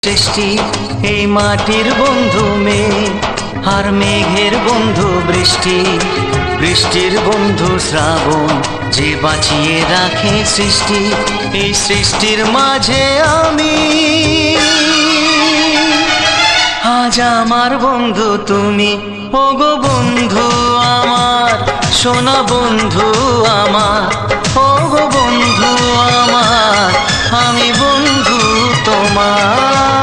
সৃষ্টি এই মাটির বন্ধু মেঘ আর মেঘের বন্ধু বৃষ্টি, বৃষ্টির বন্ধু শ্রাবণ, যে বাঁচিয়ে রাখে সৃষ্টি। এই সৃষ্টির মাঝে আমি, আজ আমার বন্ধু তুমি। ওগো বন্ধু আমার, সোনা বন্ধু আমার, ওগো বন্ধু আমার, আমি বন্ধু তোমার।